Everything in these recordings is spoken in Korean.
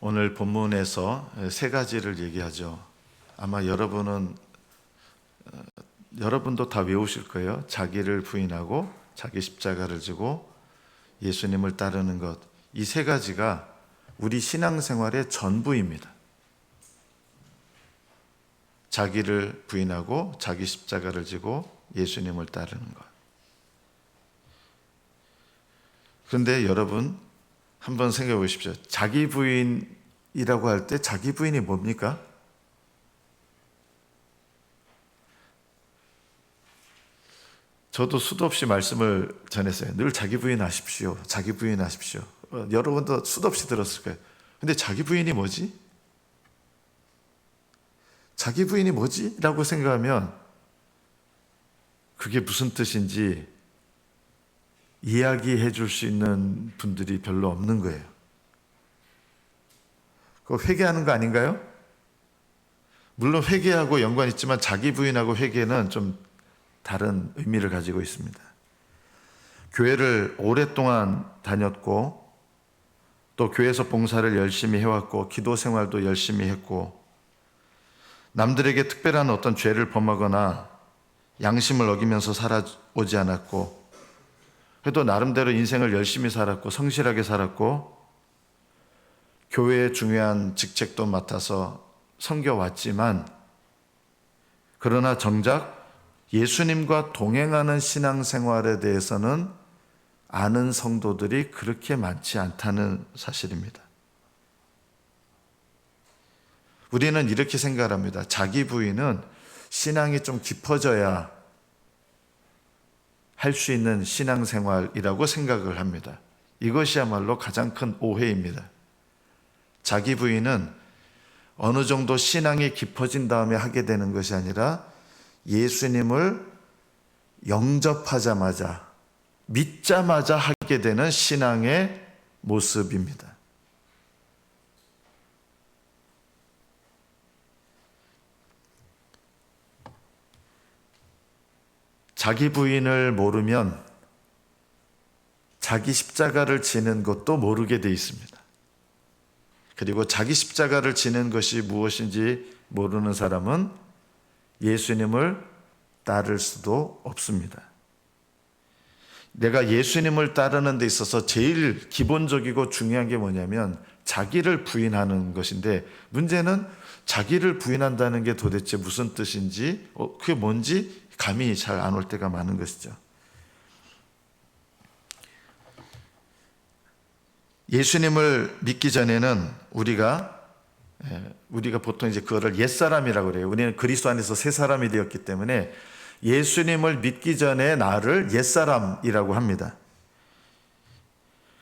오늘 본문에서 세 가지를 얘기하죠. 아마 여러분도 다 외우실 거예요. 자기를 부인하고 자기 십자가를 지고 예수님을 따르는 것. 이 세 가지가 우리 신앙생활의 전부입니다. 자기를 부인하고 자기 십자가를 지고 예수님을 따르는 것. 그런데 여러분 한번 생각해 보십시오. 자기 부인이라고 할 때 자기 부인이 뭡니까? 저도 수도 없이 말씀을 전했어요. 늘 자기 부인하십시오. 자기 부인하십시오. 여러분도 수도 없이 들었을 거예요. 근데 자기 부인이 뭐지? 자기 부인이 뭐지? 라고 생각하면 그게 무슨 뜻인지 이야기해 줄 수 있는 분들이 별로 없는 거예요. 그거 회개하는 거 아닌가요? 물론 회개하고 연관이 있지만 자기 부인하고 회개는 좀 다른 의미를 가지고 있습니다. 교회를 오랫동안 다녔고 또 교회에서 봉사를 열심히 해왔고 기도 생활도 열심히 했고 남들에게 특별한 어떤 죄를 범하거나 양심을 어기면서 살아오지 않았고 그래도 나름대로 인생을 열심히 살았고 성실하게 살았고 교회의 중요한 직책도 맡아서 섬겨왔지만 그러나 정작 예수님과 동행하는 신앙생활에 대해서는 아는 성도들이 그렇게 많지 않다는 사실입니다. 우리는 이렇게 생각합니다. 자기 부인은 신앙이 좀 깊어져야 할 수 있는 신앙생활이라고 생각을 합니다. 이것이야말로 가장 큰 오해입니다. 자기 부인은 어느 정도 신앙이 깊어진 다음에 하게 되는 것이 아니라 예수님을 영접하자마자 믿자마자 하게 되는 신앙의 모습입니다. 자기 부인을 모르면 자기 십자가를 지는 것도 모르게 돼 있습니다. 그리고 자기 십자가를 지는 것이 무엇인지 모르는 사람은 예수님을 따를 수도 없습니다. 내가 예수님을 따르는 데 있어서 제일 기본적이고 중요한 게 뭐냐면 자기를 부인하는 것인데 문제는 자기를 부인한다는 게 도대체 무슨 뜻인지 그게 뭔지 감이 잘 안 올 때가 많은 것이죠. 예수님을 믿기 전에는 우리가 보통 이제 그거를 옛사람이라고 그래요. 우리는 그리스도 안에서 새 사람이 되었기 때문에 예수님을 믿기 전에 나를 옛사람이라고 합니다.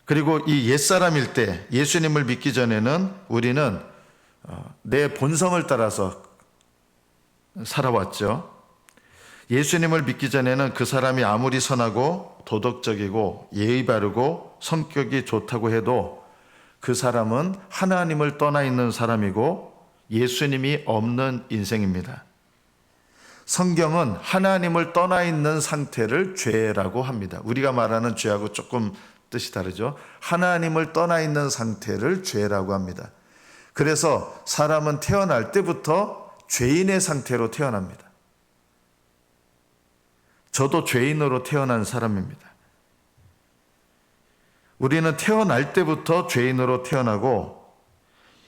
그리고 이 옛사람일 때 예수님을 믿기 전에는 우리는 내 본성을 따라서 살아왔죠. 예수님을 믿기 전에는 그 사람이 아무리 선하고 도덕적이고 예의 바르고 성격이 좋다고 해도 그 사람은 하나님을 떠나 있는 사람이고 예수님이 없는 인생입니다. 성경은 하나님을 떠나 있는 상태를 죄라고 합니다. 우리가 말하는 죄하고 조금 뜻이 다르죠. 하나님을 떠나 있는 상태를 죄라고 합니다. 그래서 사람은 태어날 때부터 죄인의 상태로 태어납니다. 저도 죄인으로 태어난 사람입니다. 우리는 태어날 때부터 죄인으로 태어나고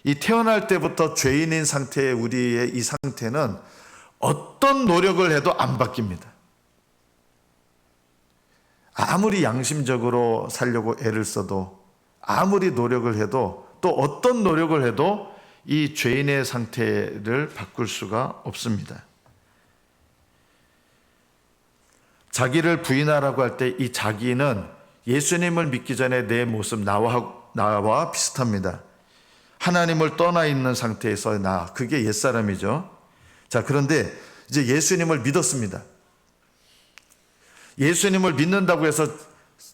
이 태어날 때부터 죄인인 상태의 우리의 이 상태는 어떤 노력을 해도 안 바뀝니다. 아무리 양심적으로 살려고 애를 써도 아무리 노력을 해도 또 어떤 노력을 해도 이 죄인의 상태를 바꿀 수가 없습니다. 자기를 부인하라고 할 때 이 자기는 예수님을 믿기 전에 내 모습 나와 비슷합니다. 하나님을 떠나 있는 상태에서 그게 옛사람이죠. 자, 그런데 이제 예수님을 믿었습니다. 예수님을 믿는다고 해서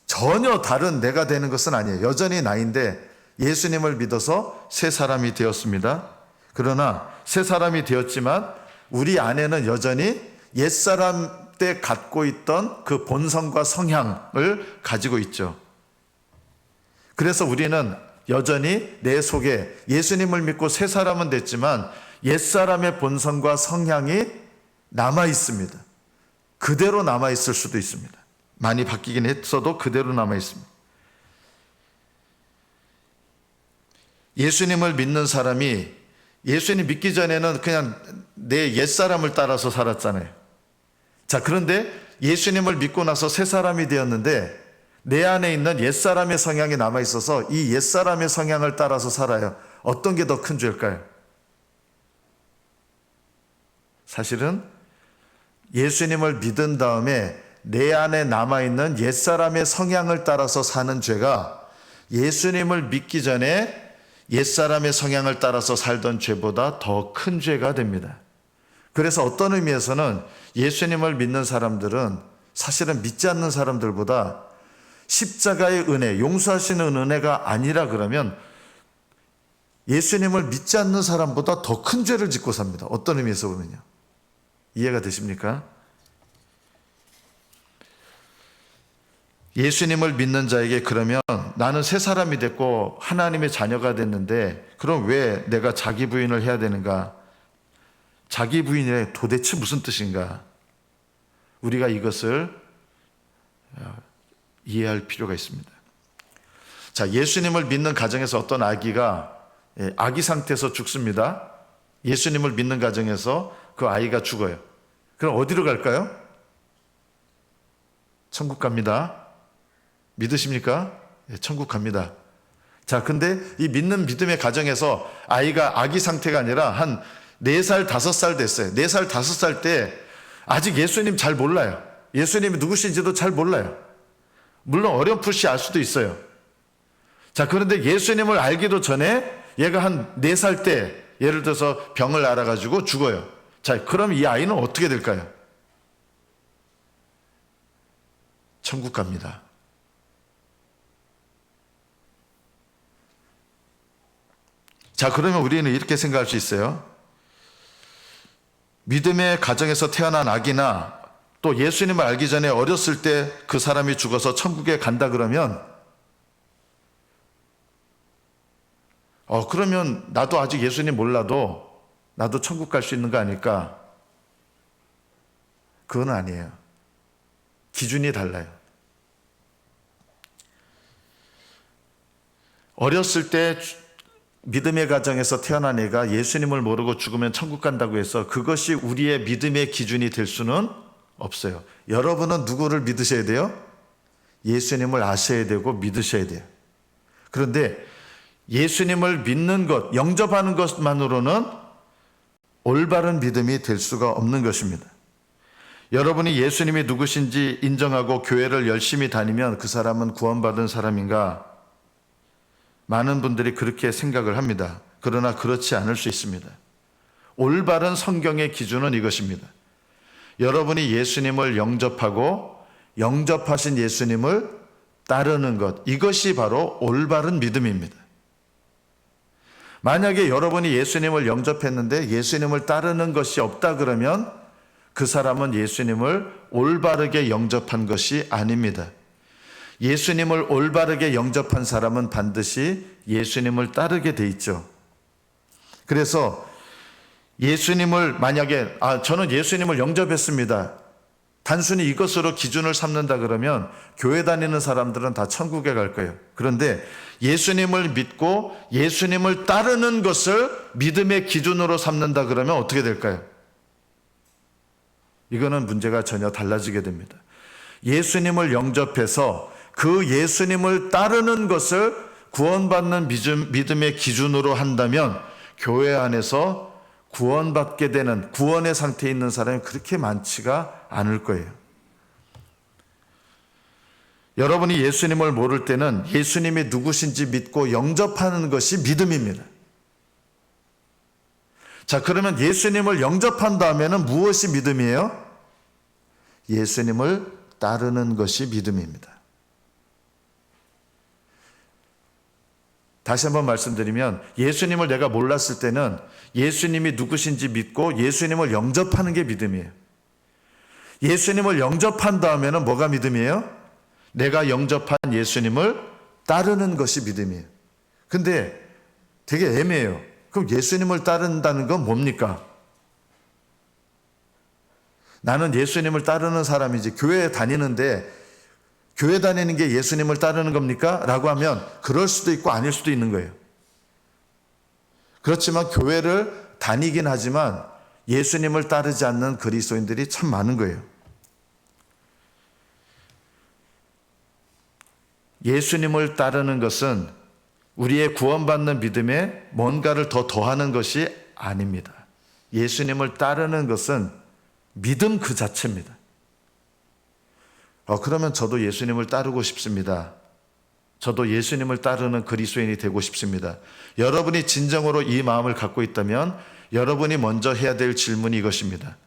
전혀 다른 내가 되는 것은 아니에요. 여전히 나인데 예수님을 믿어서 새 사람이 되었습니다. 그러나 새 사람이 되었지만 우리 안에는 여전히 옛사람 때 갖고 있던 그 본성과 성향을 가지고 있죠. 그래서 우리는 여전히 내 속에 예수님을 믿고 새 사람은 됐지만 옛사람의 본성과 성향이 남아 있습니다. 그대로 남아 있을 수도 있습니다. 많이 바뀌긴 했어도 그대로 남아 있습니다. 예수님을 믿는 사람이 예수님 믿기 전에는 그냥 내 옛사람을 따라서 살았잖아요. 자, 그런데 예수님을 믿고 나서 새 사람이 되었는데 내 안에 있는 옛사람의 성향이 남아 있어서 이 옛사람의 성향을 따라서 살아요. 어떤 게 더 큰 죄일까요? 사실은 예수님을 믿은 다음에 내 안에 남아있는 옛사람의 성향을 따라서 사는 죄가 예수님을 믿기 전에 옛사람의 성향을 따라서 살던 죄보다 더 큰 죄가 됩니다. 그래서 어떤 의미에서는 예수님을 믿는 사람들은 사실은 믿지 않는 사람들보다 십자가의 은혜, 용서하시는 은혜가 아니라 그러면 예수님을 믿지 않는 사람보다 더 큰 죄를 짓고 삽니다. 어떤 의미에서 보면요. 이해가 되십니까? 예수님을 믿는 자에게 그러면 나는 새 사람이 됐고 하나님의 자녀가 됐는데 그럼 왜 내가 자기 부인을 해야 되는가? 자기 부인이 도대체 무슨 뜻인가? 우리가 이것을 이해할 필요가 있습니다. 자, 예수님을 믿는 가정에서 어떤 아기가 아기 상태에서 죽습니다. 예수님을 믿는 가정에서 그 아이가 죽어요. 그럼 어디로 갈까요? 천국 갑니다. 믿으십니까? 천국 갑니다. 자, 근데 이 믿는 믿음의 가정에서 아이가 아기 상태가 아니라 한 4살, 5살 됐어요. 4살, 5살 때 아직 예수님 잘 몰라요. 예수님이 누구신지도 잘 몰라요. 물론 어렴풋이 알 수도 있어요. 자, 그런데 예수님을 알기도 전에 얘가 한 4살 때 예를 들어서 병을 앓아가지고 죽어요. 자, 그럼 이 아이는 어떻게 될까요? 천국 갑니다. 자, 그러면 우리는 이렇게 생각할 수 있어요. 믿음의 가정에서 태어난 아기나 또 예수님을 알기 전에 어렸을 때 그 사람이 죽어서 천국에 간다 그러면 그러면 나도 아직 예수님 몰라도 나도 천국 갈 수 있는 거 아닐까? 그건 아니에요. 기준이 달라요. 어렸을 때 믿음의 가정에서 태어난 애가 예수님을 모르고 죽으면 천국 간다고 해서 그것이 우리의 믿음의 기준이 될 수는 없어요. 여러분은 누구를 믿으셔야 돼요? 예수님을 아셔야 되고 믿으셔야 돼요. 그런데 예수님을 믿는 것, 영접하는 것만으로는 올바른 믿음이 될 수가 없는 것입니다. 여러분이 예수님이 누구신지 인정하고 교회를 열심히 다니면 그 사람은 구원받은 사람인가? 많은 분들이 그렇게 생각을 합니다. 그러나 그렇지 않을 수 있습니다. 올바른 성경의 기준은 이것입니다. 여러분이 예수님을 영접하고 영접하신 예수님을 따르는 것, 이것이 바로 올바른 믿음입니다. 만약에 여러분이 예수님을 영접했는데 예수님을 따르는 것이 없다 그러면 그 사람은 예수님을 올바르게 영접한 것이 아닙니다. 예수님을 올바르게 영접한 사람은 반드시 예수님을 따르게 돼 있죠. 그래서 예수님을 만약에 저는 예수님을 영접했습니다. 단순히 이것으로 기준을 삼는다 그러면 교회 다니는 사람들은 다 천국에 갈 거예요. 그런데 예수님을 믿고 예수님을 따르는 것을 믿음의 기준으로 삼는다 그러면 어떻게 될까요? 이거는 문제가 전혀 달라지게 됩니다. 예수님을 영접해서 그 예수님을 따르는 것을 구원받는 믿음의 기준으로 한다면 교회 안에서 구원받게 되는 구원의 상태에 있는 사람이 그렇게 많지가 않을 거예요. 여러분이 예수님을 모를 때는 예수님이 누구신지 믿고 영접하는 것이 믿음입니다. 자, 그러면 예수님을 영접한 다음에는 무엇이 믿음이에요? 예수님을 따르는 것이 믿음입니다. 다시 한번 말씀드리면 예수님을 내가 몰랐을 때는 예수님이 누구신지 믿고 예수님을 영접하는 게 믿음이에요. 예수님을 영접한 다음에는 뭐가 믿음이에요? 내가 영접한 예수님을 따르는 것이 믿음이에요. 근데 되게 애매해요. 그럼 예수님을 따른다는 건 뭡니까? 나는 예수님을 따르는 사람이지 교회 다니는데 교회 다니는 게 예수님을 따르는 겁니까? 라고 하면 그럴 수도 있고 아닐 수도 있는 거예요. 그렇지만 교회를 다니긴 하지만 예수님을 따르지 않는 그리스도인들이 참 많은 거예요. 예수님을 따르는 것은 우리의 구원받는 믿음에 뭔가를 더 더하는 것이 아닙니다. 예수님을 따르는 것은 믿음 그 자체입니다. 그러면 저도 예수님을 따르고 싶습니다. 저도 예수님을 따르는 그리스도인이 되고 싶습니다. 여러분이 진정으로 이 마음을 갖고 있다면 여러분이 먼저 해야 될 질문이 이것입니다.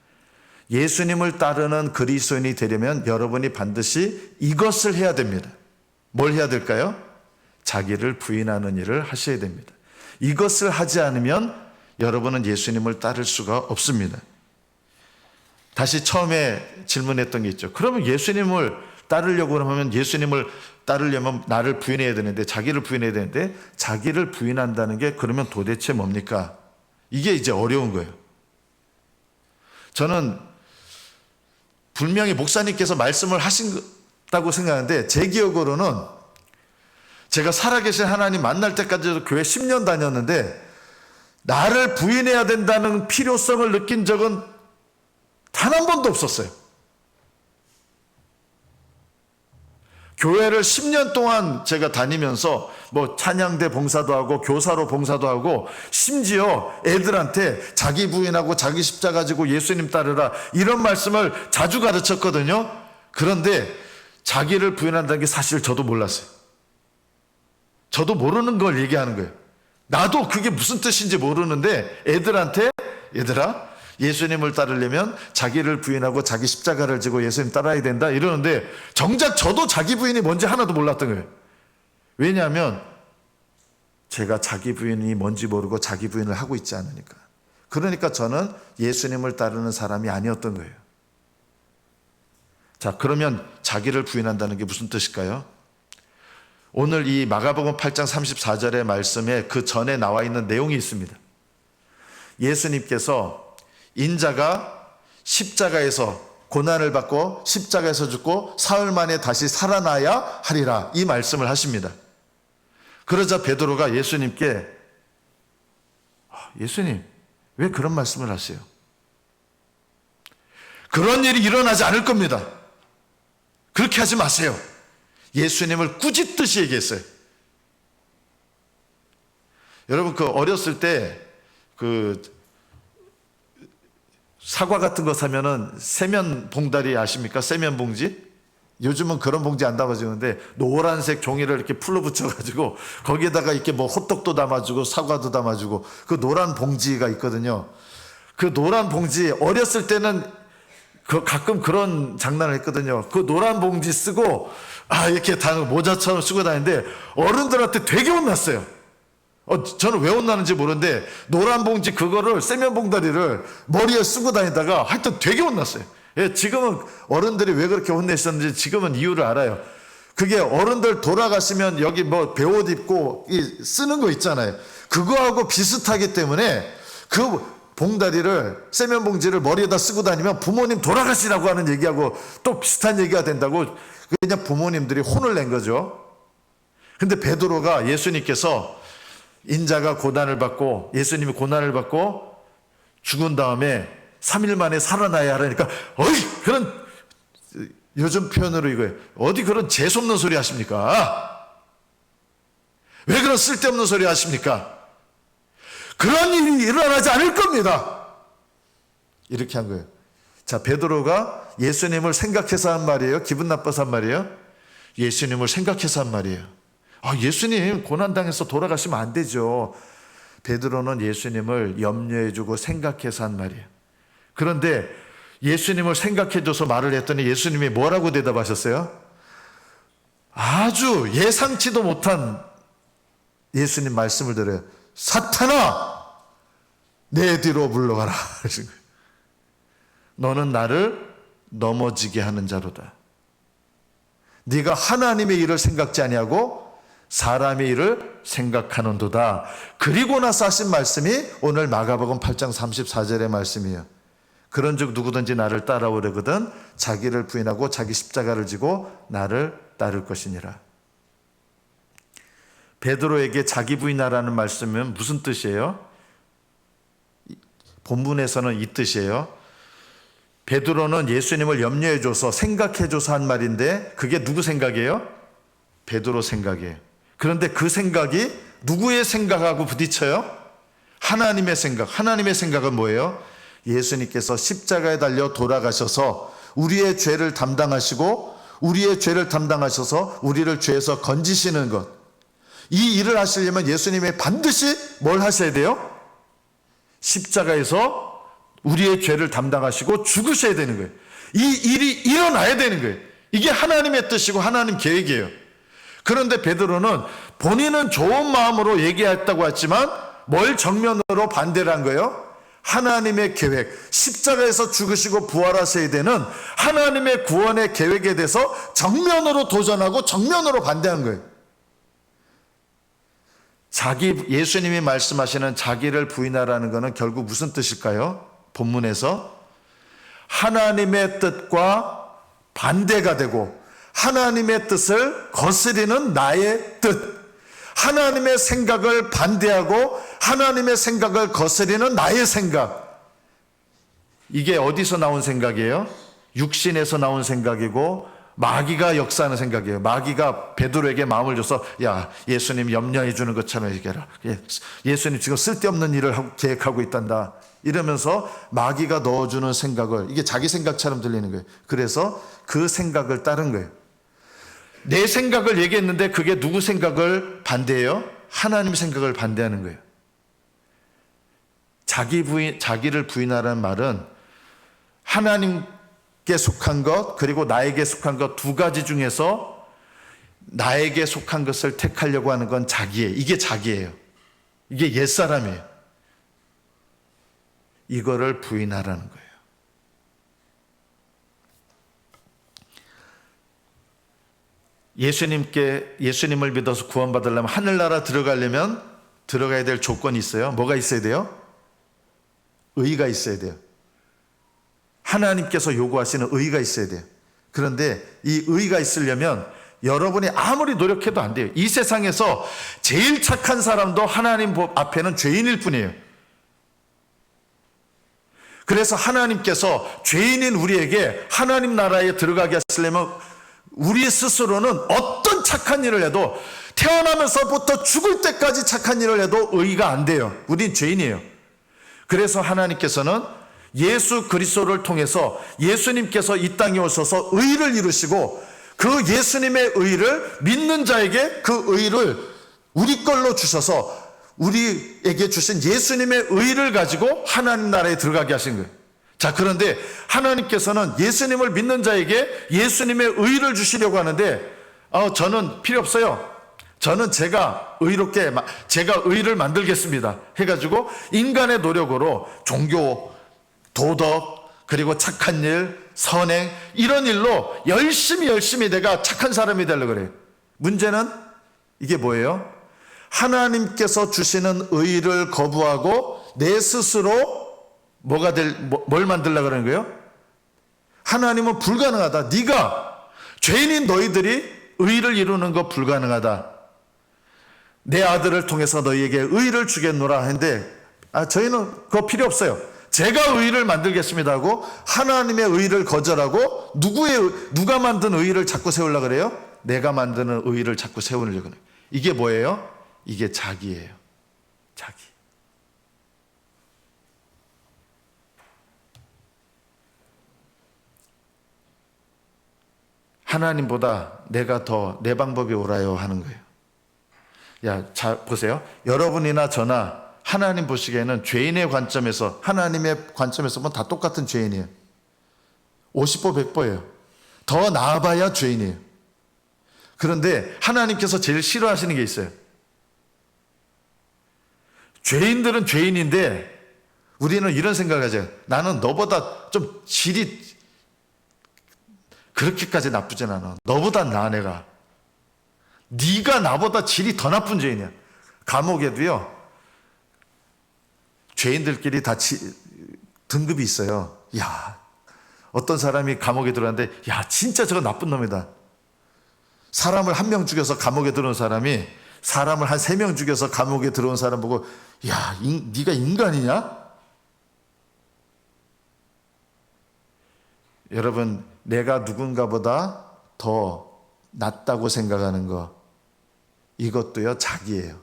예수님을 따르는 그리스도인이 되려면 여러분이 반드시 이것을 해야 됩니다. 뭘 해야 될까요? 자기를 부인하는 일을 하셔야 됩니다. 이것을 하지 않으면 여러분은 예수님을 따를 수가 없습니다. 다시 처음에 질문했던 게 있죠. 그러면 예수님을 따르려고 하면 예수님을 따르려면 나를 부인해야 되는데, 자기를 부인해야 되는데, 자기를 부인한다는 게 그러면 도대체 뭡니까? 이게 이제 어려운 거예요. 저는 분명히 목사님께서 말씀을 하신다고 생각하는데 제 기억으로는 제가 살아계신 하나님 만날 때까지도 교회 10년 다녔는데 나를 부인해야 된다는 필요성을 느낀 적은 단 한 번도 없었어요. 교회를 10년 동안 제가 다니면서 뭐 찬양대 봉사도 하고 교사로 봉사도 하고 심지어 애들한테 자기 부인하고 자기 십자가 지고 예수님 따르라 이런 말씀을 자주 가르쳤거든요. 그런데 자기를 부인한다는 게 사실 저도 몰랐어요. 저도 모르는 걸 얘기하는 거예요. 나도 그게 무슨 뜻인지 모르는데 애들한테 얘들아 예수님을 따르려면 자기를 부인하고 자기 십자가를 지고 예수님 따라야 된다 이러는데 정작 저도 자기 부인이 뭔지 하나도 몰랐던 거예요. 왜냐하면 제가 자기 부인이 뭔지 모르고 자기 부인을 하고 있지 않으니까. 그러니까 저는 예수님을 따르는 사람이 아니었던 거예요. 자, 그러면 자기를 부인한다는 게 무슨 뜻일까요? 오늘 이 마가복음 8장 34절의 말씀에 그 전에 나와 있는 내용이 있습니다. 예수님께서 인자가 십자가에서 고난을 받고 십자가에서 죽고 사흘 만에 다시 살아나야 하리라 이 말씀을 하십니다. 그러자 베드로가 예수님께 예수님 왜 그런 말씀을 하세요? 그런 일이 일어나지 않을 겁니다. 그렇게 하지 마세요. 예수님을 꾸짖듯이 얘기했어요. 여러분 그 어렸을 때 그 사과 같은 거 사면은 세면 봉다리 아십니까? 세면 봉지? 요즘은 그런 봉지 안 담아주는데 노란색 종이를 이렇게 풀로 붙여가지고 거기에다가 이렇게 뭐 호떡도 담아주고 사과도 담아주고 그 노란 봉지가 있거든요. 그 노란 봉지 어렸을 때는 가끔 그런 장난을 했거든요. 그 노란 봉지 쓰고 이렇게 모자처럼 쓰고 다니는데 어른들한테 되게 혼났어요. 저는 왜 혼나는지 모르는데 노란 봉지 그거를 세면 봉다리를 머리에 쓰고 다니다가 하여튼 되게 혼났어요. 지금은 어른들이 왜 그렇게 혼내셨는지 지금은 이유를 알아요. 그게 어른들 돌아가시면 여기 뭐 배옷 입고 쓰는 거 있잖아요. 그거하고 비슷하기 때문에 그 봉다리를 세면 봉지를 머리에다 쓰고 다니면 부모님 돌아가시라고 하는 얘기하고 또 비슷한 얘기가 된다고 그냥 부모님들이 혼을 낸 거죠. 근데 베드로가 예수님께서 인자가 고난을 받고 예수님이 고난을 받고 죽은 다음에 3일 만에 살아나야 하라니까 그런 요즘 표현으로 이거예요. 어디 그런 재수없는 소리 하십니까? 왜 그런 쓸데없는 소리 하십니까? 그런 일이 일어나지 않을 겁니다. 이렇게 한 거예요. 자, 베드로가 예수님을 생각해서 한 말이에요? 기분 나빠서 한 말이에요? 예수님을 생각해서 한 말이에요. 예수님 고난당해서 돌아가시면 안 되죠. 베드로는 예수님을 염려해주고 생각해서 한 말이에요. 그런데 예수님을 생각해줘서 말을 했더니 예수님이 뭐라고 대답하셨어요? 아주 예상치도 못한 예수님 말씀을 들어요. 사탄아 내 뒤로 물러가라. 너는 나를 넘어지게 하는 자로다. 네가 하나님의 일을 생각지 아니하고 사람의 일을 생각하는도다. 그리고 나서 하신 말씀이 오늘 마가복음 8장 34절의 말씀이에요. 그런즉 누구든지 나를 따라오려거든 자기를 부인하고 자기 십자가를 지고 나를 따를 것이니라. 베드로에게 자기 부인하라는 말씀은 무슨 뜻이에요? 본문에서는 이 뜻이에요. 베드로는 예수님을 염려해줘서 생각해줘서 한 말인데 그게 누구 생각이에요? 베드로 생각이에요. 그런데 그 생각이 누구의 생각하고 부딪혀요? 하나님의 생각. 하나님의 생각은 뭐예요? 예수님께서 십자가에 달려 돌아가셔서 우리의 죄를 담당하시고 우리의 죄를 담당하셔서 우리를 죄에서 건지시는 것. 이 일을 하시려면 예수님이 반드시 뭘 하셔야 돼요? 십자가에서 우리의 죄를 담당하시고 죽으셔야 되는 거예요. 이 일이 일어나야 되는 거예요. 이게 하나님의 뜻이고 하나님 계획이에요. 그런데 베드로는 본인은 좋은 마음으로 얘기했다고 했지만 뭘 정면으로 반대를 한 거예요? 하나님의 계획, 십자가에서 죽으시고 부활하셔야 되는 하나님의 구원의 계획에 대해서 정면으로 도전하고 정면으로 반대한 거예요. 예수님이 말씀하시는 자기를 부인하라는 것은 결국 무슨 뜻일까요? 본문에서 하나님의 뜻과 반대가 되고 하나님의 뜻을 거스리는 나의 뜻, 하나님의 생각을 반대하고 하나님의 생각을 거스리는 나의 생각. 이게 어디서 나온 생각이에요? 육신에서 나온 생각이고 마귀가 역사하는 생각이에요. 마귀가 베드로에게 마음을 줘서 야, 예수님 염려해 주는 것처럼 얘기해라. 예수님 지금 쓸데없는 일을 계획하고 있단다. 이러면서 마귀가 넣어주는 생각을, 이게 자기 생각처럼 들리는 거예요. 그래서 그 생각을 따른 거예요. 내 생각을 얘기했는데 그게 누구 생각을 반대해요? 하나님 생각을 반대하는 거예요. 자기를 부인하라는 말은 하나님께 속한 것 그리고 나에게 속한 것 두 가지 중에서 나에게 속한 것을 택하려고 하는 건 자기예요. 이게 자기예요. 이게 옛사람이에요. 이거를 부인하라는 거예요. 예수님을 믿어서 구원받으려면 하늘나라 들어가려면 들어가야 될 조건이 있어요. 뭐가 있어야 돼요? 의가 있어야 돼요. 하나님께서 요구하시는 의가 있어야 돼요. 그런데 이 의가 있으려면 여러분이 아무리 노력해도 안 돼요. 이 세상에서 제일 착한 사람도 하나님 앞에는 죄인일 뿐이에요. 그래서 하나님께서 죄인인 우리에게 하나님 나라에 들어가게 하시려면 우리 스스로는 어떤 착한 일을 해도 태어나면서부터 죽을 때까지 착한 일을 해도 의가 안 돼요. 우린 죄인이에요. 그래서 하나님께서는 예수 그리스도를 통해서 예수님께서 이 땅에 오셔서 의를 이루시고 그 예수님의 의를 믿는 자에게 그 의를 우리 걸로 주셔서 우리에게 주신 예수님의 의를 가지고 하나님 나라에 들어가게 하신 거예요. 자, 그런데 하나님께서는 예수님을 믿는 자에게 예수님의 의를 주시려고 하는데 저는 필요 없어요. 저는 제가 의를 만들겠습니다 해가지고 인간의 노력으로 종교, 도덕, 그리고 착한 일, 선행 이런 일로 열심히 내가 착한 사람이 되려고 그래요. 문제는 이게 뭐예요? 하나님께서 주시는 의를 거부하고 내 스스로 뭘 만들려고 그러는 거예요? 하나님은 불가능하다. 네가 죄인인 너희들이 의를 이루는 거 불가능하다. 내 아들을 통해서 너희에게 의를 주겠노라 했는데 저희는 그거 필요 없어요. 제가 의를 만들겠습니다 하고 하나님의 의를 거절하고 누가 만든 의를 자꾸 세우려고 그래요? 내가 만드는 의를 자꾸 세우려고 그래요. 이게 뭐예요? 이게 자기예요. 자기. 하나님보다 내가 더 내 방법이 옳아요 하는 거예요. 자, 보세요. 여러분이나 저나 하나님 보시기에는 죄인의 관점에서, 하나님의 관점에서 보면 다 똑같은 죄인이에요. 50보 100보예요. 더 나아봐야 죄인이에요. 그런데 하나님께서 제일 싫어하시는 게 있어요. 죄인들은 죄인인데 우리는 이런 생각을 하죠. 나는 너보다 좀 질이 그렇게까지 나쁘진 않아. 너보다 나아 내가. 네가 나보다 질이 더 나쁜 죄인이야. 감옥에도요, 죄인들끼리 다 등급이 있어요. 야, 어떤 사람이 감옥에 들어갔는데, 야, 진짜 저거 나쁜 놈이다. 사람을 1명 죽여서 감옥에 들어온 사람이 사람을 한 3명 죽여서 감옥에 들어온 사람 보고, 야, 네가 인간이냐? 여러분, 내가 누군가보다 더 낫다고 생각하는 거, 이것도요, 자기예요.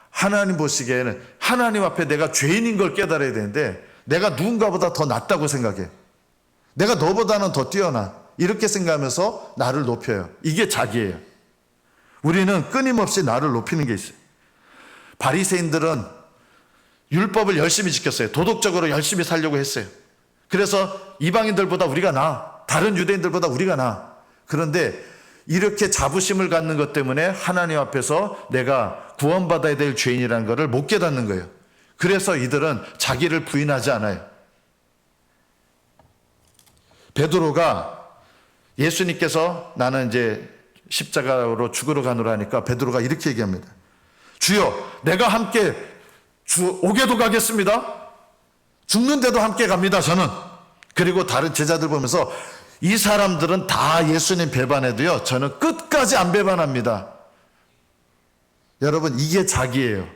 하나님 보시기에는 하나님 앞에 내가 죄인인 걸 깨달아야 되는데, 내가 누군가보다 더 낫다고 생각해. 내가 너보다는 더 뛰어나. 이렇게 생각하면서 나를 높여요. 이게 자기예요. 우리는 끊임없이 나를 높이는 게 있어요. 바리새인들은 율법을 열심히 지켰어요. 도덕적으로 열심히 살려고 했어요. 그래서 이방인들보다 우리가 나아. 다른 유대인들보다 우리가 나아. 그런데 이렇게 자부심을 갖는 것 때문에 하나님 앞에서 내가 구원받아야 될 죄인이라는 것을 못 깨닫는 거예요. 그래서 이들은 자기를 부인하지 않아요. 베드로가 예수님께서 나는 이제 십자가로 죽으러 가노라 하니까 베드로가 이렇게 얘기합니다. 주여, 내가 함께 옥에도 가겠습니다. 죽는데도 함께 갑니다, 저는. 그리고 다른 제자들 보면서 이 사람들은 다 예수님 배반해도요, 저는 끝까지 안 배반합니다. 여러분, 이게 자기예요.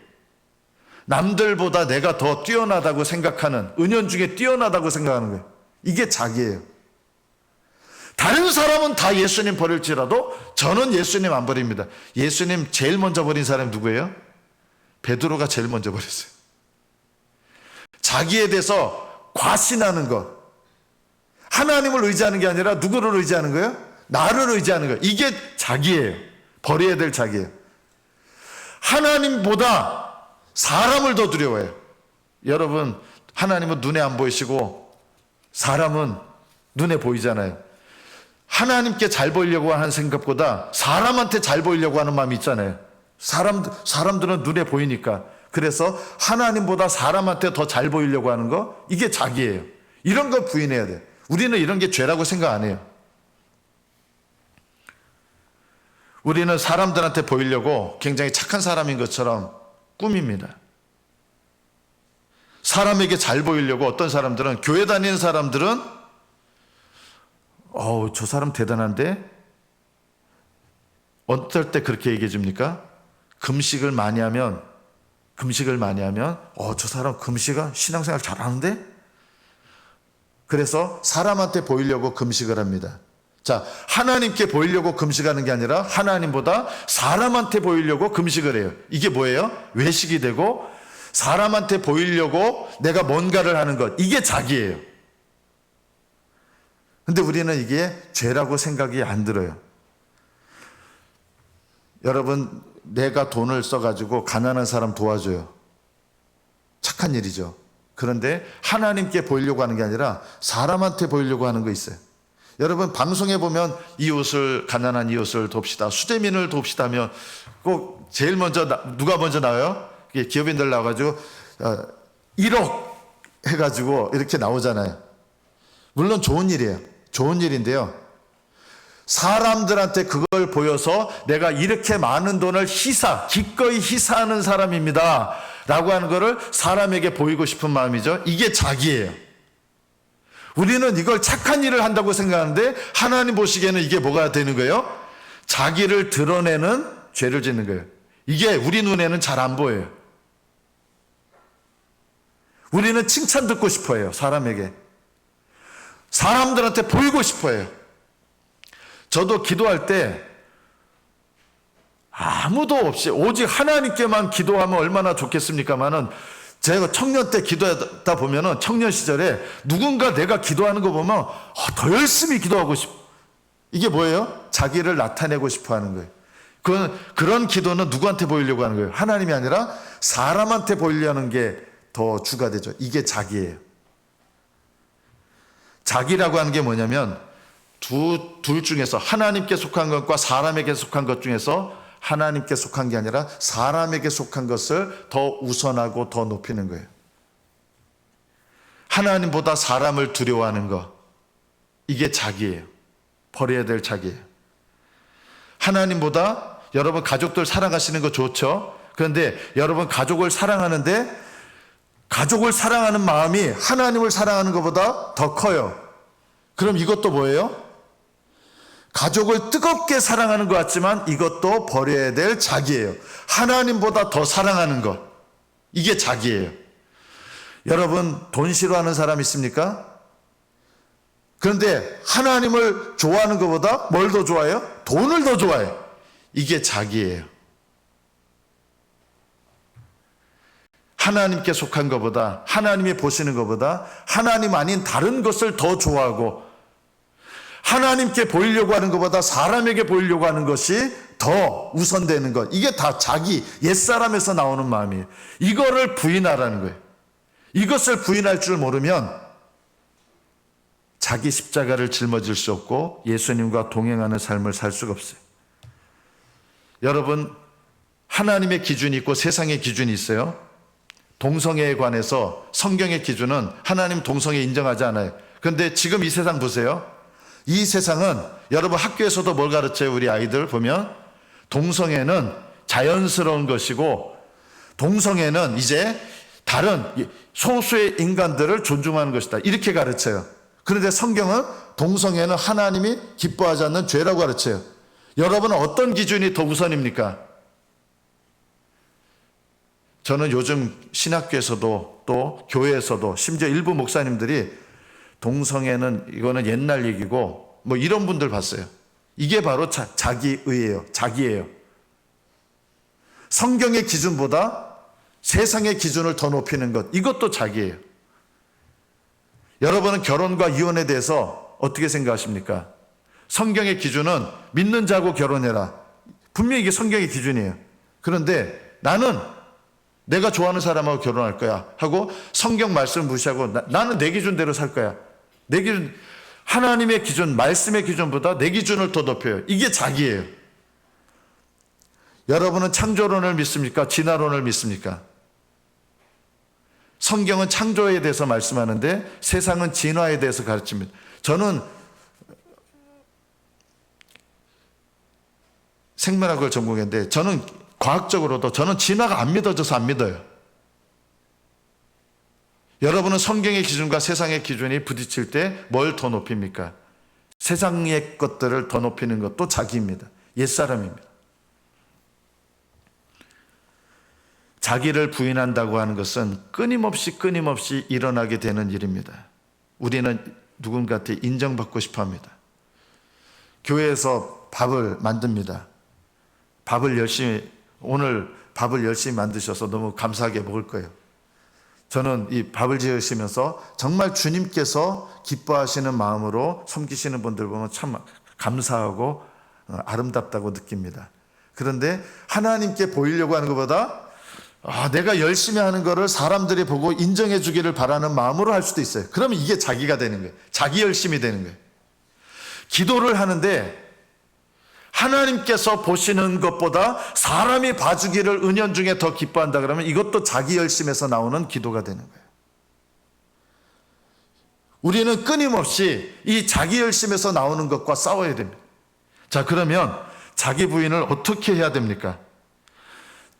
남들보다 내가 더 뛰어나다고 생각하는, 은연중에 뛰어나다고 생각하는 거예요. 이게 자기예요. 다른 사람은 다 예수님 버릴지라도 저는 예수님 안 버립니다. 예수님 제일 먼저 버린 사람이 누구예요? 베드로가 제일 먼저 버렸어요. 자기에 대해서 과신하는 것. 하나님을 의지하는 게 아니라 누구를 의지하는 거예요? 나를 의지하는 거예요. 이게 자기예요. 버려야 될 자기예요. 하나님보다 사람을 더 두려워해요. 여러분, 하나님은 눈에 안 보이시고 사람은 눈에 보이잖아요. 하나님께 잘 보이려고 하는 생각보다 사람한테 잘 보이려고 하는 마음이 있잖아요. 사람들은 눈에 보이니까. 그래서 하나님보다 사람한테 더 잘 보이려고 하는 거, 이게 자기예요. 이런 거 부인해야 돼요. 우리는 이런 게 죄라고 생각 안 해요. 우리는 사람들한테 보이려고 굉장히 착한 사람인 것처럼 꾸밉니다. 사람에게 잘 보이려고 어떤 사람들은, 교회 다니는 사람들은 저 사람 대단한데? 어떨 때 그렇게 얘기해 줍니까? 금식을 많이 하면, 저 사람 금식은 신앙생활 잘하는데? 그래서 사람한테 보이려고 금식을 합니다. 자, 하나님께 보이려고 금식하는 게 아니라 하나님보다 사람한테 보이려고 금식을 해요. 이게 뭐예요? 외식이 되고 사람한테 보이려고 내가 뭔가를 하는 것. 이게 자기예요. 근데 우리는 이게 죄라고 생각이 안 들어요. 여러분, 내가 돈을 써가지고 가난한 사람 도와줘요. 착한 일이죠. 그런데 하나님께 보이려고 하는 게 아니라 사람한테 보이려고 하는 거 있어요. 여러분, 방송에 보면 가난한 이웃을 돕시다, 수재민을 돕시다 하면 꼭 제일 먼저 누가 먼저 나와요? 기업인들 나와가지고 1억 해가지고 이렇게 나오잖아요. 물론 좋은 일이에요. 좋은 일인데요, 사람들한테 그걸 보여서 내가 이렇게 많은 돈을 기꺼이 희사하는 사람입니다 라고 하는 거를 사람에게 보이고 싶은 마음이죠. 이게 자기예요. 우리는 이걸 착한 일을 한다고 생각하는데 하나님 보시기에는 이게 뭐가 되는 거예요? 자기를 드러내는 죄를 짓는 거예요. 이게 우리 눈에는 잘 안 보여요. 우리는 칭찬 듣고 싶어 해요. 사람들한테 보이고 싶어 해요. 저도 기도할 때 아무도 없이 오직 하나님께만 기도하면 얼마나 좋겠습니까마는, 제가 청년 때 기도하다 보면은, 청년 시절에 누군가 내가 기도하는 거 보면 더 열심히 기도하고 싶어. 이게 뭐예요? 자기를 나타내고 싶어 하는 거예요. 그런 기도는 누구한테 보이려고 하는 거예요? 하나님이 아니라 사람한테 보이려는 게 더 주가 되죠. 이게 자기예요. 자기라고 하는 게 뭐냐면, 둘 중에서 하나님께 속한 것과 사람에게 속한 것 중에서 하나님께 속한 게 아니라 사람에게 속한 것을 더 우선하고 더 높이는 거예요. 하나님보다 사람을 두려워하는 것, 이게 자기예요. 버려야 될 자기예요. 하나님보다 여러분 가족들 사랑하시는 거 좋죠? 그런데 여러분 가족을 사랑하는데 가족을 사랑하는 마음이 하나님을 사랑하는 것보다 더 커요. 그럼 이것도 뭐예요? 가족을 뜨겁게 사랑하는 것 같지만 이것도 버려야 될 자기예요. 하나님보다 더 사랑하는 것. 이게 자기예요. 여러분 돈 싫어하는 사람 있습니까? 그런데 하나님을 좋아하는 것보다 뭘 더 좋아해요? 돈을 더 좋아해요. 이게 자기예요. 하나님께 속한 것보다, 하나님이 보시는 것보다 하나님 아닌 다른 것을 더 좋아하고, 하나님께 보이려고 하는 것보다 사람에게 보이려고 하는 것이 더 우선되는 것. 이게 다 자기 옛사람에서 나오는 마음이에요. 이거를 부인하라는 거예요. 이것을 부인할 줄 모르면 자기 십자가를 짊어질 수 없고 예수님과 동행하는 삶을 살 수가 없어요. 여러분, 하나님의 기준이 있고 세상의 기준이 있어요. 동성애에 관해서 성경의 기준은 하나님 동성애 인정하지 않아요. 그런데 지금 이 세상 보세요. 이 세상은 여러분 학교에서도 뭘 가르쳐요? 우리 아이들 보면 동성애는 자연스러운 것이고 동성애는 이제 다른 소수의 인간들을 존중하는 것이다. 이렇게 가르쳐요. 그런데 성경은 동성애는 하나님이 기뻐하지 않는 죄라고 가르쳐요. 여러분은 어떤 기준이 더 우선입니까? 저는 요즘 신학교에서도 또 교회에서도 심지어 일부 목사님들이 동성애는 이거는 옛날 얘기고 뭐 이런 분들 봤어요. 이게 바로 자기의예요. 자기예요. 성경의 기준보다 세상의 기준을 더 높이는 것, 이것도 자기예요. 여러분은 결혼과 이혼에 대해서 어떻게 생각하십니까? 성경의 기준은 믿는 자고 결혼해라. 분명히 이게 성경의 기준이에요. 그런데 나는 내가 좋아하는 사람하고 결혼할 거야 하고 성경 말씀 무시하고 나는 내 기준대로 살 거야. 내 기준, 하나님의 기준, 말씀의 기준보다 내 기준을 더 높여요. 이게 자기예요. 여러분은 창조론을 믿습니까? 진화론을 믿습니까? 성경은 창조에 대해서 말씀하는데 세상은 진화에 대해서 가르칩니다. 저는 생명학을 전공했는데 저는 과학적으로도 저는 진화가 안 믿어져서 안 믿어요. 여러분은 성경의 기준과 세상의 기준이 부딪힐 때 뭘 더 높입니까? 세상의 것들을 더 높이는 것도 자기입니다. 옛사람입니다. 자기를 부인한다고 하는 것은 끊임없이 일어나게 되는 일입니다. 우리는 누군가한테 인정받고 싶어 합니다. 교회에서 밥을 만듭니다. 오늘 밥을 열심히 만드셔서 너무 감사하게 먹을 거예요. 저는 이 밥을 지으시면서 정말 주님께서 기뻐하시는 마음으로 섬기시는 분들 보면 참 감사하고 아름답다고 느낍니다. 그런데 하나님께 보이려고 하는 것보다 내가 열심히 하는 거를 사람들이 보고 인정해 주기를 바라는 마음으로 할 수도 있어요. 그러면 이게 자기가 되는 거예요. 자기 열심이 되는 거예요. 기도를 하는데 하나님께서 보시는 것보다 사람이 봐주기를 은연중에 더 기뻐한다 그러면 이것도 자기 열심에서 나오는 기도가 되는 거예요. 우리는 끊임없이 이 자기 열심에서 나오는 것과 싸워야 됩니다. 자, 그러면 자기 부인을 어떻게 해야 됩니까?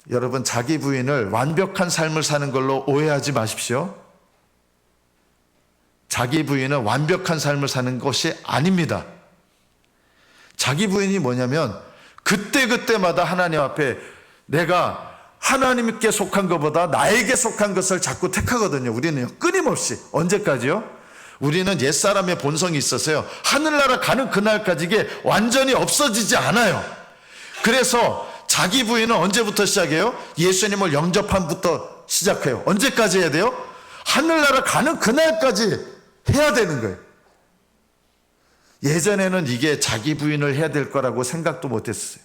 여러분, 자기 부인을 완벽한 삶을 사는 걸로 오해하지 마십시오. 자기 부인은 완벽한 삶을 사는 것이 아닙니다. 자기 부인이 뭐냐면 그때그때마다 하나님 앞에 내가 하나님께 속한 것보다 나에게 속한 것을 자꾸 택하거든요. 우리는요, 끊임없이. 언제까지요? 우리는 옛사람의 본성이 있어서요, 하늘나라 가는 그날까지 이게 완전히 없어지지 않아요. 그래서 자기 부인은 언제부터 시작해요? 예수님을 영접함부터 시작해요. 언제까지 해야 돼요? 하늘나라 가는 그날까지 해야 되는 거예요. 예전에는 이게 자기 부인을 해야 될 거라고 생각도 못했어요.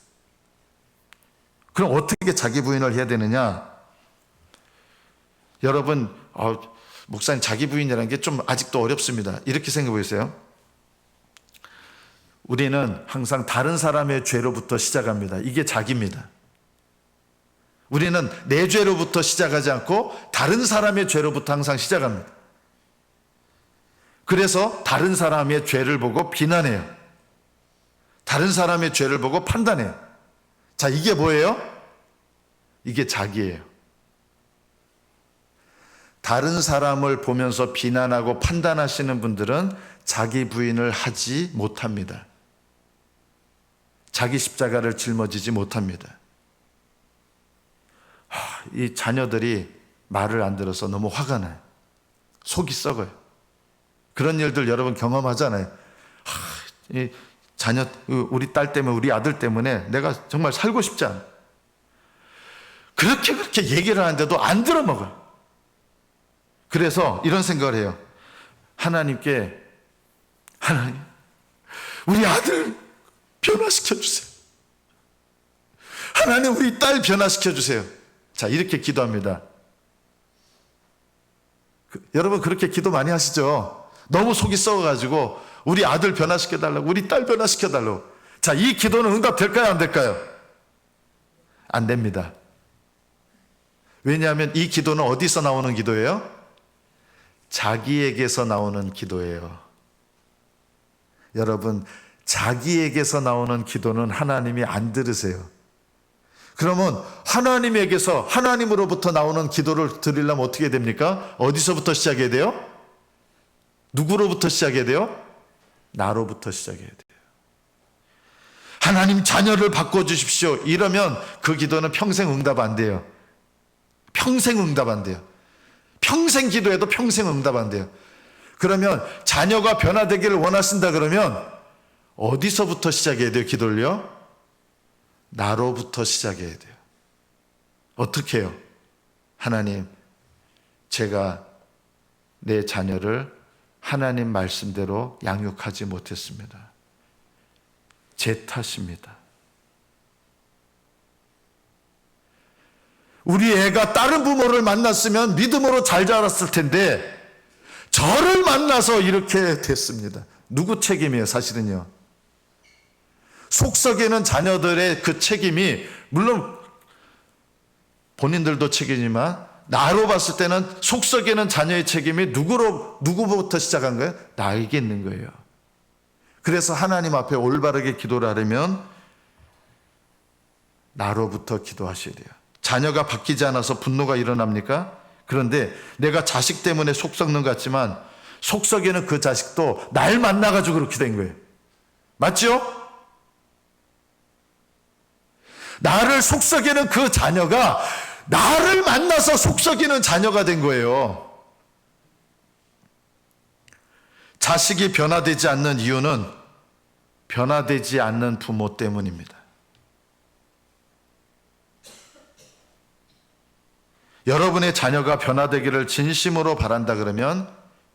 그럼 어떻게 자기 부인을 해야 되느냐? 여러분, 목사님 자기 부인이라는 게 좀 아직도 어렵습니다. 이렇게 생각해 보세요. 우리는 항상 다른 사람의 죄로부터 시작합니다. 이게 자기입니다. 우리는 내 죄로부터 시작하지 않고 다른 사람의 죄로부터 항상 시작합니다. 그래서 다른 사람의 죄를 보고 비난해요. 다른 사람의 죄를 보고 판단해요. 자, 이게 뭐예요? 이게 자기예요. 다른 사람을 보면서 비난하고 판단하시는 분들은 자기 부인을 하지 못합니다. 자기 십자가를 짊어지지 못합니다. 이 자녀들이 말을 안 들어서 너무 화가 나요. 속이 썩어요. 그런 일들 여러분 경험하잖아요. 이 자녀, 우리 딸 때문에, 우리 아들 때문에 내가 정말 살고 싶지 않아. 그렇게 얘기를 하는데도 안 들어먹어요. 그래서 이런 생각을 해요. 하나님께, 하나님, 우리 아들 변화시켜 주세요. 하나님, 우리 딸 변화시켜 주세요. 자, 이렇게 기도합니다. 여러분 그렇게 기도 많이 하시죠? 너무 속이 썩어가지고 우리 아들 변화시켜 달라고, 우리 딸 변화시켜 달라고. 자, 이 기도는 응답될까요, 안 될까요? 안 됩니다. 왜냐하면 이 기도는 어디서 나오는 기도예요? 자기에게서 나오는 기도예요. 여러분, 자기에게서 나오는 기도는 하나님이 안 들으세요. 그러면 하나님에게서, 하나님으로부터 나오는 기도를 드리려면 어떻게 됩니까? 어디서부터 시작해야 돼요? 누구로부터 시작해야 돼요? 나로부터 시작해야 돼요. 하나님, 자녀를 바꿔주십시오. 이러면 그 기도는 평생 응답 안 돼요. 평생 응답 안 돼요. 평생 기도해도 평생 응답 안 돼요. 그러면 자녀가 변화되기를 원하신다 그러면 어디서부터 시작해야 돼요, 기도를요? 나로부터 시작해야 돼요. 어떻게 해요? 하나님, 제가 내 자녀를 하나님 말씀대로 양육하지 못했습니다. 제 탓입니다. 우리 애가 다른 부모를 만났으면 믿음으로 잘 자랐을 텐데 저를 만나서 이렇게 됐습니다. 누구 책임이에요, 사실은요? 속썩이는 자녀들의 그 책임이 물론 본인들도 책임이지만 나로 봤을 때는 속썩이는 자녀의 책임이 누구부터 시작한 거예요? 나에게 있는 거예요. 그래서 하나님 앞에 올바르게 기도를 하려면 나로부터 기도하셔야 돼요. 자녀가 바뀌지 않아서 분노가 일어납니까? 그런데 내가 자식 때문에 속 썩는 것 같지만 속썩이는 그 자식도 날 만나가지고 그렇게 된 거예요. 맞죠? 나를 속썩이는 그 자녀가 나를 만나서 속썩이는 자녀가 된 거예요. 자식이 변화되지 않는 이유는 변화되지 않는 부모 때문입니다. 여러분의 자녀가 변화되기를 진심으로 바란다 그러면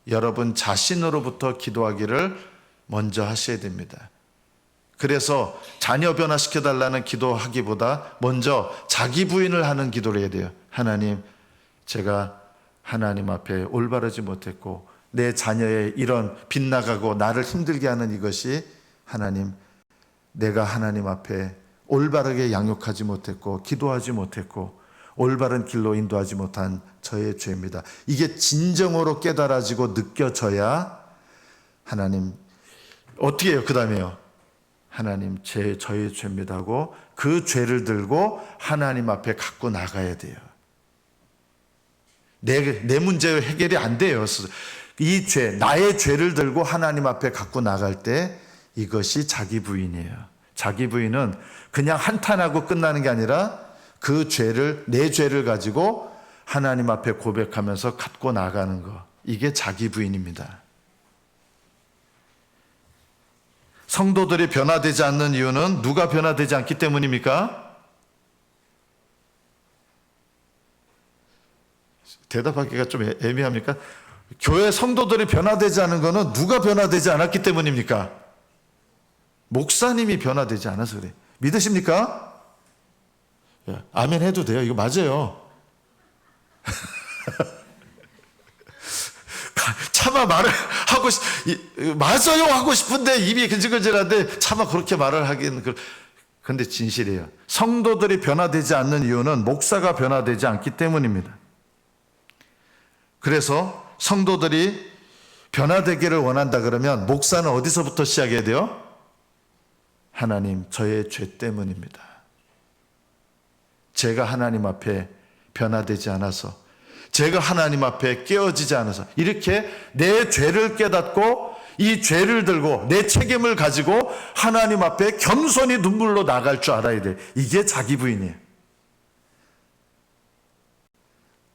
여러분 자신으로부터 기도하기를 먼저 하셔야 됩니다. 그래서 자녀 변화시켜달라는 기도하기보다 먼저 자기 부인을 하는 기도를 해야 돼요. 하나님, 제가 하나님 앞에 올바르지 못했고 내 자녀의 이런 빗나가고 나를 힘들게 하는 이것이 하나님, 내가 하나님 앞에 올바르게 양육하지 못했고 기도하지 못했고 올바른 길로 인도하지 못한 저의 죄입니다. 이게 진정으로 깨달아지고 느껴져야 하나님, 어떻게 해요? 그 다음에요. 하나님, 저의 죄입니다 하고 그 죄를 들고 하나님 앞에 갖고 나가야 돼요. 내 문제 해결이 안 돼요. 이 죄, 나의 죄를 들고 하나님 앞에 갖고 나갈 때 이것이 자기 부인이에요. 자기 부인은 그냥 한탄하고 끝나는 게 아니라 그 죄를, 내 죄를 가지고 하나님 앞에 고백하면서 갖고 나가는 거. 이게 자기 부인입니다. 성도들이 변화되지 않는 이유는 누가 변화되지 않기 때문입니까? 대답하기가 좀 애매합니까? 교회 성도들이 변화되지 않은 것은 누가 변화되지 않았기 때문입니까? 목사님이 변화되지 않아서 그래. 믿으십니까? 아멘 해도 돼요. 이거 맞아요. 차마 말을 하고 맞아요 하고 싶은데 입이 근질근질한데 차마 그렇게 말을 하긴. 그런데 진실이에요. 성도들이 변화되지 않는 이유는 목사가 변화되지 않기 때문입니다. 그래서 성도들이 변화되기를 원한다 그러면 목사는 어디서부터 시작해야 돼요? 하나님, 저의 죄 때문입니다. 제가 하나님 앞에 변화되지 않아서, 제가 하나님 앞에 깨어지지 않아서, 이렇게 내 죄를 깨닫고 이 죄를 들고 내 책임을 가지고 하나님 앞에 겸손히 눈물로 나갈 줄 알아야 돼. 이게 자기 부인이에요.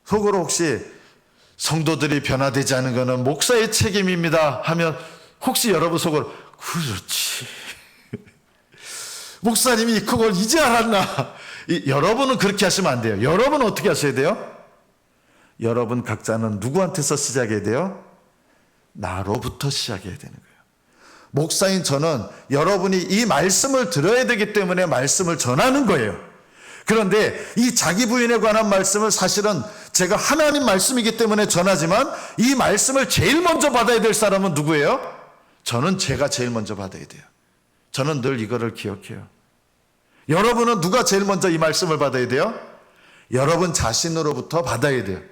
속으로 혹시 성도들이 변화되지 않은 것은 목사의 책임입니다 하면 혹시 여러분 속으로 그렇지, 목사님이 그걸 이제 알았나? 여러분은 그렇게 하시면 안 돼요. 여러분은 어떻게 하셔야 돼요? 여러분 각자는 누구한테서 시작해야 돼요? 나로부터 시작해야 되는 거예요. 목사인 저는 여러분이 이 말씀을 들어야 되기 때문에 말씀을 전하는 거예요. 그런데 이 자기 부인에 관한 말씀을 사실은 제가 하나님 말씀이기 때문에 전하지만 이 말씀을 제일 먼저 받아야 될 사람은 누구예요? 저는 제가 제일 먼저 받아야 돼요. 저는 늘 이거를 기억해요. 여러분은 누가 제일 먼저 이 말씀을 받아야 돼요? 여러분 자신으로부터 받아야 돼요.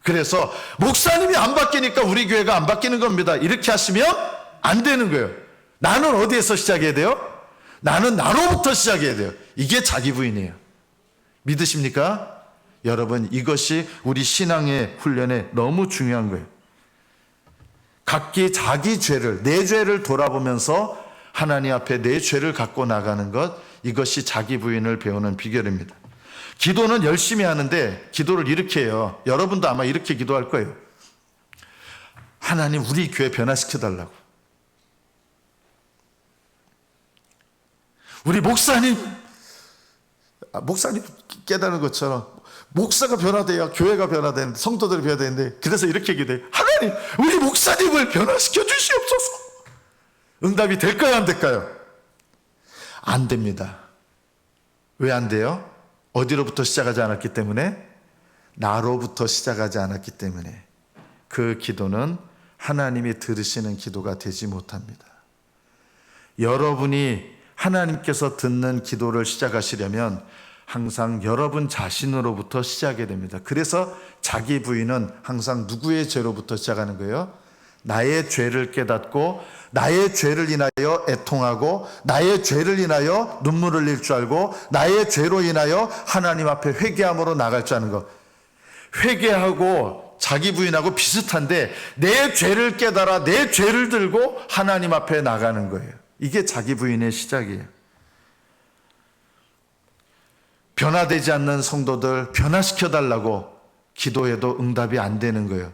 그래서 목사님이 안 바뀌니까 우리 교회가 안 바뀌는 겁니다, 이렇게 하시면 안 되는 거예요. 나는 어디에서 시작해야 돼요? 나는 나로부터 시작해야 돼요. 이게 자기 부인이에요. 믿으십니까? 여러분, 이것이 우리 신앙의 훈련에 너무 중요한 거예요. 각기 자기 죄를, 내 죄를 돌아보면서 하나님 앞에 내 죄를 갖고 나가는 것, 이것이 자기 부인을 배우는 비결입니다. 기도는 열심히 하는데 기도를 이렇게 해요. 여러분도 아마 이렇게 기도할 거예요. 하나님, 우리 교회 변화시켜달라고. 우리 목사님 깨달은 것처럼 목사가 변화돼야 교회가 변화되는데, 성도들이 변화되는데, 그래서 이렇게 기도해요. 하나님, 우리 목사님을 변화시켜 주시옵소서. 응답이 될까요, 안 될까요? 안 됩니다. 왜 안 돼요? 어디로부터 시작하지 않았기 때문에? 나로부터 시작하지 않았기 때문에. 그 기도는 하나님이 들으시는 기도가 되지 못합니다. 여러분이 하나님께서 듣는 기도를 시작하시려면 항상 여러분 자신으로부터 시작해야 됩니다. 그래서 자기 부인은 항상 누구의 죄로부터 시작하는 거예요? 나의 죄를 깨닫고 나의 죄를 인하여 애통하고 나의 죄를 인하여 눈물을 흘릴 줄 알고 나의 죄로 인하여 하나님 앞에 회개함으로 나갈 줄 아는 것. 회개하고 자기 부인하고 비슷한데 내 죄를 깨달아 내 죄를 들고 하나님 앞에 나가는 거예요. 이게 자기 부인의 시작이에요. 변화되지 않는 성도들 변화시켜달라고 기도해도 응답이 안 되는 거예요.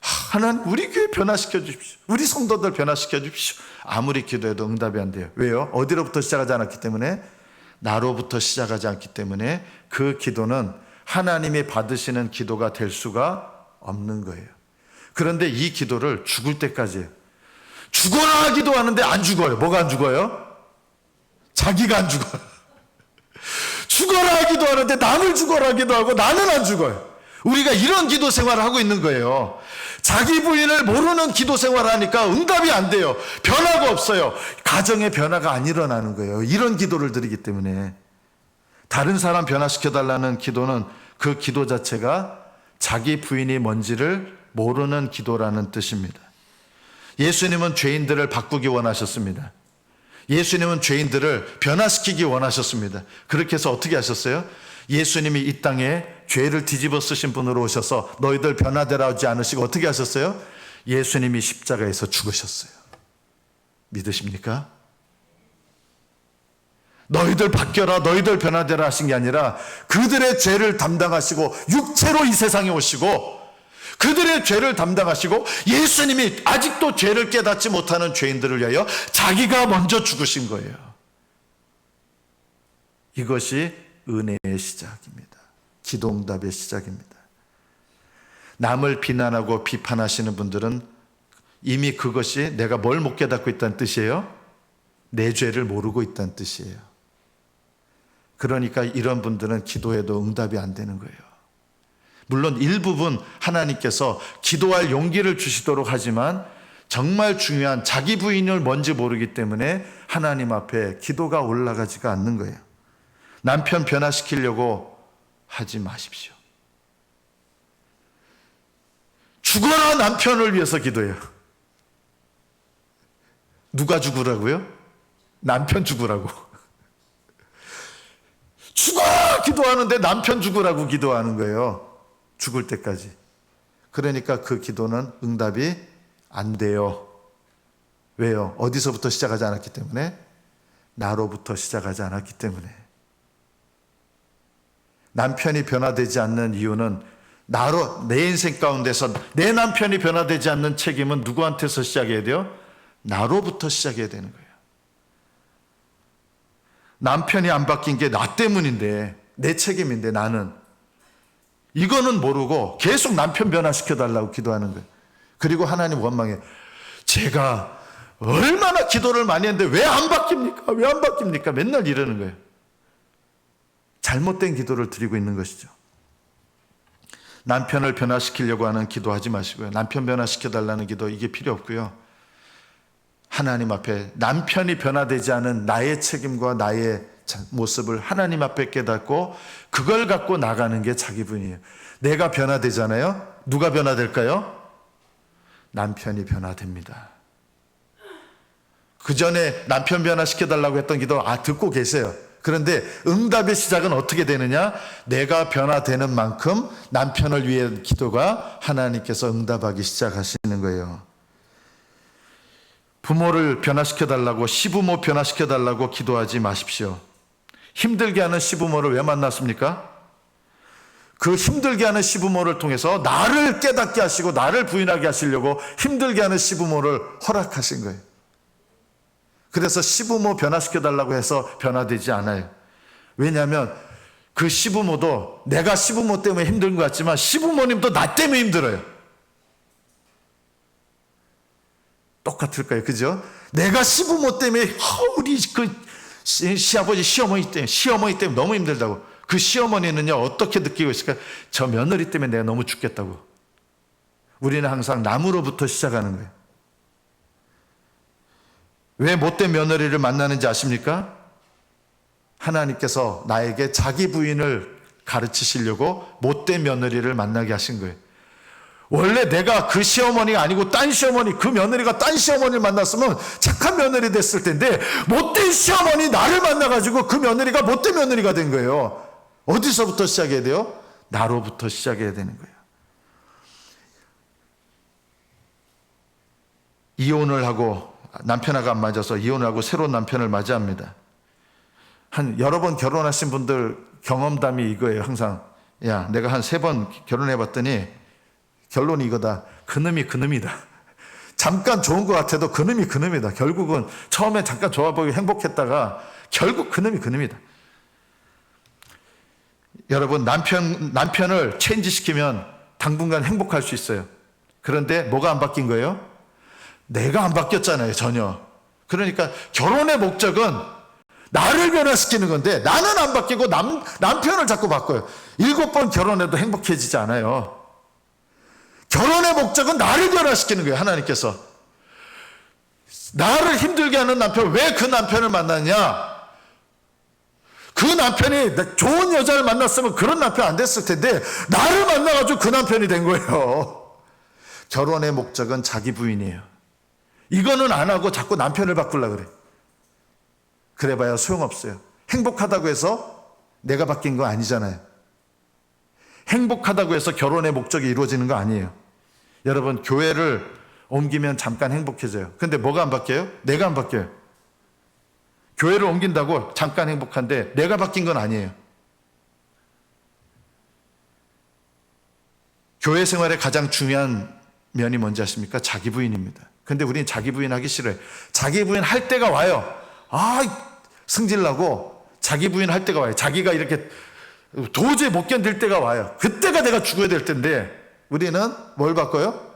하나님, 우리 교회 변화시켜 주십시오. 우리 성도들 변화시켜 주십시오. 아무리 기도해도 응답이 안 돼요. 왜요? 어디로부터 시작하지 않았기 때문에? 나로부터 시작하지 않기 때문에 그 기도는 하나님이 받으시는 기도가 될 수가 없는 거예요. 그런데 이 기도를 죽을 때까지 해요. 죽어라 기도하는데 안 죽어요. 뭐가 안 죽어요? 자기가 안 죽어요. 죽어라 기도하는데 남을 죽어라 기도하고 나는 안 죽어요. 우리가 이런 기도 생활을 하고 있는 거예요. 자기 부인을 모르는 기도 생활을 하니까 응답이 안 돼요. 변화가 없어요. 가정의 변화가 안 일어나는 거예요. 이런 기도를 드리기 때문에. 다른 사람 변화시켜달라는 기도는 그 기도 자체가 자기 부인이 뭔지를 모르는 기도라는 뜻입니다. 예수님은 죄인들을 바꾸기 원하셨습니다. 예수님은 죄인들을 변화시키기 원하셨습니다. 그렇게 해서 어떻게 하셨어요? 예수님이 이 땅에 죄를 뒤집어 쓰신 분으로 오셔서 너희들 변화되라 하지 않으시고 어떻게 하셨어요? 예수님이 십자가에서 죽으셨어요. 믿으십니까? 너희들 바뀌어라, 너희들 변화되라 하신 게 아니라 그들의 죄를 담당하시고 육체로 이 세상에 오시고 그들의 죄를 담당하시고 예수님이 아직도 죄를 깨닫지 못하는 죄인들을 위하여 자기가 먼저 죽으신 거예요. 이것이 은혜의 시작입니다. 기도응답의 시작입니다. 남을 비난하고 비판하시는 분들은 이미 그것이 내가 뭘 못 깨닫고 있다는 뜻이에요? 내 죄를 모르고 있다는 뜻이에요. 그러니까 이런 분들은 기도해도 응답이 안 되는 거예요. 물론 일부분 하나님께서 기도할 용기를 주시도록 하지만 정말 중요한 자기 부인을 뭔지 모르기 때문에 하나님 앞에 기도가 올라가지가 않는 거예요. 남편 변화시키려고 하지 마십시오. 죽어라 남편을 위해서 기도해요. 누가 죽으라고요? 남편 죽으라고. 죽어! 기도하는데 남편 죽으라고 기도하는 거예요. 죽을 때까지. 그러니까 그 기도는 응답이 안 돼요. 왜요? 어디서부터 시작하지 않았기 때문에? 나로부터 시작하지 않았기 때문에. 남편이 변화되지 않는 이유는 내 인생 가운데서 내 남편이 변화되지 않는 책임은 누구한테서 시작해야 돼요? 나로부터 시작해야 되는 거예요. 남편이 안 바뀐 게 나 때문인데, 내 책임인데 나는. 이거는 모르고 계속 남편 변화시켜달라고 기도하는 거예요. 그리고 하나님 원망해. 제가 얼마나 기도를 많이 했는데 왜 안 바뀝니까? 왜 안 바뀝니까? 맨날 이러는 거예요. 잘못된 기도를 드리고 있는 것이죠. 남편을 변화시키려고 하는 기도하지 마시고요. 남편 변화시켜달라는 기도 이게 필요 없고요. 하나님 앞에 남편이 변화되지 않은 나의 책임과 나의 모습을 하나님 앞에 깨닫고 그걸 갖고 나가는 게 자기 부인이에요. 내가 변화되잖아요. 누가 변화될까요? 남편이 변화됩니다. 그 전에 남편 변화시켜달라고 했던 기도 듣고 계세요. 그런데 응답의 시작은 어떻게 되느냐? 내가 변화되는 만큼 남편을 위해 기도가 하나님께서 응답하기 시작하시는 거예요. 부모를 변화시켜달라고, 시부모 변화시켜달라고 기도하지 마십시오. 힘들게 하는 시부모를 왜 만났습니까? 그 힘들게 하는 시부모를 통해서 나를 깨닫게 하시고 나를 부인하게 하시려고 힘들게 하는 시부모를 허락하신 거예요. 그래서 시부모 변화시켜달라고 해서 변화되지 않아요. 왜냐하면 그 시부모도 내가 시부모 때문에 힘든 것 같지만 시부모님도 나 때문에 힘들어요. 똑같을까요? 그죠? 내가 시부모 때문에 우리 그 시아버지 시어머니 때문에 너무 힘들다고. 그 시어머니는요 어떻게 느끼고 있을까요? 저 며느리 때문에 내가 너무 죽겠다고. 우리는 항상 남으로부터 시작하는 거예요. 왜 못된 며느리를 만나는지 아십니까? 하나님께서 나에게 자기 부인을 가르치시려고 못된 며느리를 만나게 하신 거예요. 원래 내가 그 시어머니가 아니고 딴 시어머니, 그 며느리가 딴 시어머니를 만났으면 착한 며느리 됐을 텐데 못된 시어머니 나를 만나가지고 그 며느리가 못된 며느리가 된 거예요. 어디서부터 시작해야 돼요? 나로부터 시작해야 되는 거예요. 이혼을 하고 남편하고 안 맞아서 이혼을 하고 새로운 남편을 맞이합니다. 여러 번 결혼하신 분들 경험담이 이거예요. 항상 야 내가 한 3번 결혼해봤더니 결론이 이거다. 그놈이다. 잠깐 좋은 것 같아도 그놈이다. 결국은 처음에 잠깐 좋아 보이고 행복했다가 결국 그놈이다. 여러분 남편을 체인지시키면 당분간 행복할 수 있어요. 그런데 뭐가 안 바뀐 거예요? 내가 안 바뀌었잖아요. 전혀. 그러니까 결혼의 목적은 나를 변화시키는 건데 나는 안 바뀌고 남편을 자꾸 바꿔요. 7번 결혼해도 행복해지지 않아요. 결혼의 목적은 나를 변화시키는 거예요. 하나님께서. 나를 힘들게 하는 남편, 왜 그 남편을 만났냐? 그 남편이 좋은 여자를 만났으면 그런 남편 안 됐을 텐데 나를 만나가지고 그 남편이 된 거예요. 결혼의 목적은 자기 부인이에요. 이거는 안 하고 자꾸 남편을 바꾸려고 그래. 그래봐야 소용없어요. 행복하다고 해서 내가 바뀐 거 아니잖아요. 행복하다고 해서 결혼의 목적이 이루어지는 거 아니에요. 여러분 교회를 옮기면 잠깐 행복해져요. 근데 뭐가 안 바뀌어요? 내가 안 바뀌어요. 교회를 옮긴다고 잠깐 행복한데 내가 바뀐 건 아니에요. 교회 생활의 가장 중요한 면이 뭔지 아십니까? 자기 부인입니다. 근데 우리는 자기 부인 하기 싫어요. 자기 부인 할 때가 와요. 승질나고 자기 부인 할 때가 와요. 자기가 이렇게 도저히 못 견딜 때가 와요. 그때가 내가 죽어야 될 텐데 우리는 뭘 바꿔요?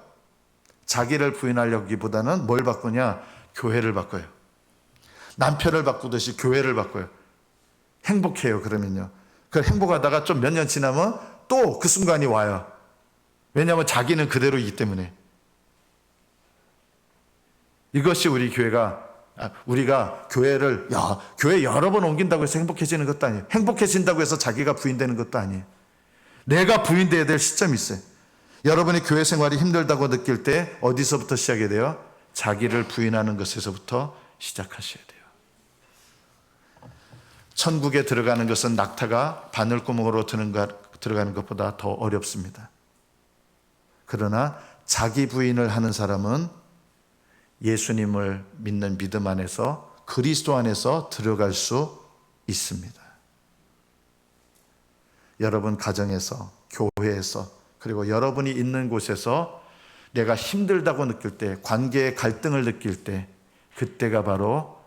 자기를 부인하려기보다는 뭘 바꾸냐? 교회를 바꿔요. 남편을 바꾸듯이 교회를 바꿔요. 행복해요. 그러면요. 그 행복하다가 좀 몇 년 지나면 또 그 순간이 와요. 왜냐하면 자기는 그대로이기 때문에. 이것이 우리가 교회 여러 번 옮긴다고 해서 행복해지는 것도 아니에요. 행복해진다고 해서 자기가 부인되는 것도 아니에요. 내가 부인돼야 될 시점이 있어요. 여러분이 교회 생활이 힘들다고 느낄 때 어디서부터 시작해야 돼요? 자기를 부인하는 것에서부터 시작하셔야 돼요. 천국에 들어가는 것은 낙타가 바늘구멍으로 들어가는 것보다 더 어렵습니다. 그러나 자기 부인을 하는 사람은 예수님을 믿는 믿음 안에서, 그리스도 안에서 들어갈 수 있습니다. 여러분 가정에서, 교회에서, 그리고 여러분이 있는 곳에서 내가 힘들다고 느낄 때, 관계의 갈등을 느낄 때, 그때가 바로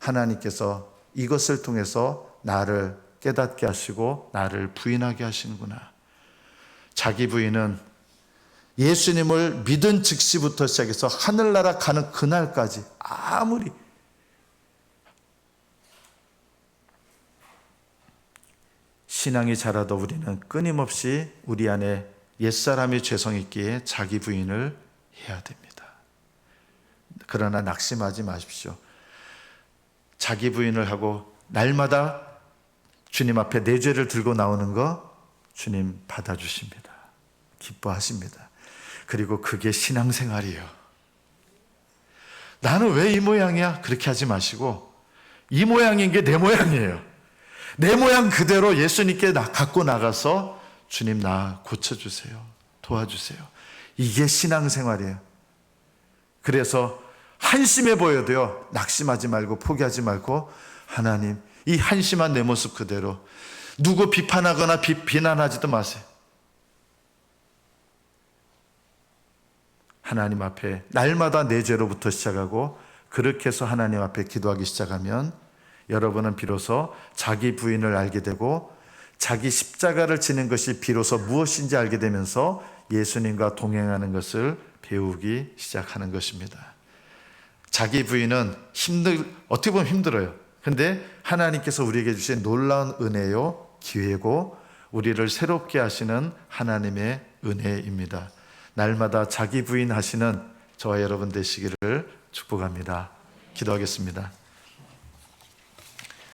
하나님께서 이것을 통해서 나를 깨닫게 하시고 나를 부인하게 하시는구나. 자기 부인은 예수님을 믿은 즉시부터 시작해서 하늘나라 가는 그날까지 아무리 신앙이 자라도 우리는 끊임없이 우리 안에 옛사람이 죄성 있기에 자기 부인을 해야 됩니다. 그러나 낙심하지 마십시오. 자기 부인을 하고 날마다 주님 앞에 내 죄를 들고 나오는 거 주님 받아주십니다. 기뻐하십니다. 그리고 그게 신앙생활이에요. 나는 왜 이 모양이야? 그렇게 하지 마시고 이 모양인 게 내 모양이에요. 내 모양 그대로 예수님께 갖고 나가서 주님 나 고쳐주세요. 도와주세요. 이게 신앙생활이에요. 그래서 한심해 보여도요, 낙심하지 말고 포기하지 말고 하나님 이 한심한 내 모습 그대로 누구 비판하거나 비난하지도 마세요. 하나님 앞에 날마다 내 죄로부터 시작하고 그렇게 해서 하나님 앞에 기도하기 시작하면 여러분은 비로소 자기 부인을 알게 되고 자기 십자가를 지는 것이 비로소 무엇인지 알게 되면서 예수님과 동행하는 것을 배우기 시작하는 것입니다. 자기 부인은 어떻게 보면 힘들어요. 근데 하나님께서 우리에게 주신 놀라운 은혜요, 기회고 우리를 새롭게 하시는 하나님의 은혜입니다. 날마다 자기 부인 하시는 저와 여러분 되시기를 축복합니다. 기도하겠습니다.